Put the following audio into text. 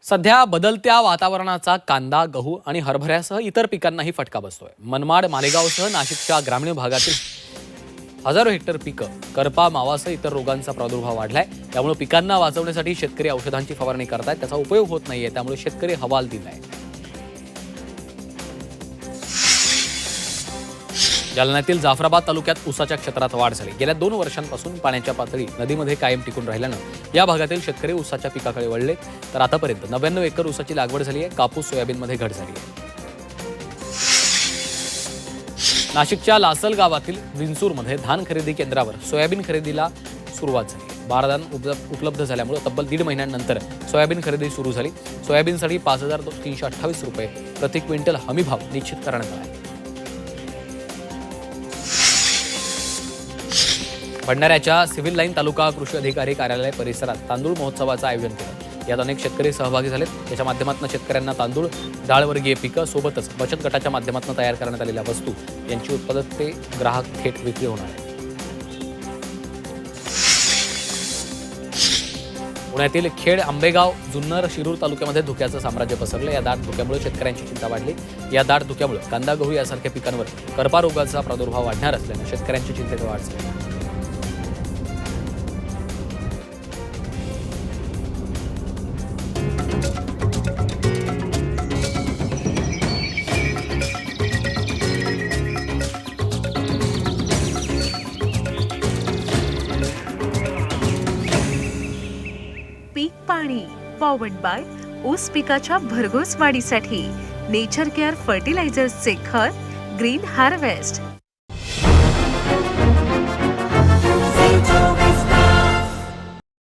सध्या बदलत्या वातावरणाचा कांदा, गहू आणि हरभऱ्यासह इतर पिकांनाही फटका बसतोय. मनमाड, मालेगावसह नाशिकच्या ग्रामीण भागातील हजारो हेक्टर पिकं करपा, मावासह इतर रोगांचा प्रादुर्भाव वाढलाय. त्यामुळे पिकांना वाचवण्यासाठी शेतकरी औषधांची फवारणी करतायत. त्याचा उपयोग होत नाहीये, त्यामुळे शेतकरी हवालदिल आहे. जालन्यातील जाफराबाद तालुक्यात ऊसाच्या क्षेत्रात वाढ झाली. गेल्या 2 वर्षांपासून पाण्याच्या पातळी नदीमध्ये कायम टिकून राहिल्यानं या भागातील शेतकरी ऊसाच्या पिकाकडे वळले. तर आतापर्यंत 99 एकर ऊसाची लागवड झाली आहे. कापूस, सोयाबीनमध्ये घट झाली आहे. नाशिकच्या लासल गावातील विंचूरमध्ये धान खरेदी केंद्रावर सोयाबीन खरेदीला सुरुवात झाली. बारदान उपलब्ध झाल्यामुळे तब्बल 1.5 महिन्यानंतर सोयाबीन खरेदी सुरू झाली. सोयाबीनसाठी 5,328 रुपये प्रति क्विंटल हमीभाव निश्चित करण्यात आला आहे. भंडाऱ्याच्या सिव्हिल लाईन तालुका कृषी अधिकारी कार्यालय परिसरात तांदूळ महोत्सवाचं आयोजन केलं. यात अनेक शेतकरी सहभागी झालेत. त्याच्या माध्यमातून शेतकऱ्यांना तांदूळ, डाळवर्गीय पिकं सोबतच बचत गटाच्या माध्यमातून तयार करण्यात आलेल्या वस्तू यांची उत्पादकते ग्राहक थेट विक्री होणार आहे. पुण्यातील खेड, आंबेगाव, जुन्नर, शिरूर तालुक्यामध्ये धुक्याचं साम्राज्य पसरलं. या दाट धुक्यामुळे शेतकऱ्यांची चिंता वाढली. या दाट धुक्यामुळे कांदा, गहू यासारख्या पिकांवर करपा रोगाचा प्रादुर्भाव वाढणार असल्यानं शेतकऱ्यांची चिंतेत वाढ झाली. पीक पाणी पॉवर्ड बाय ऊस पिकाच्या भरघोस वाढीसाठी नेचर केअर फर्टिलायझर्सचे खत ग्रीन हार्वेस्ट.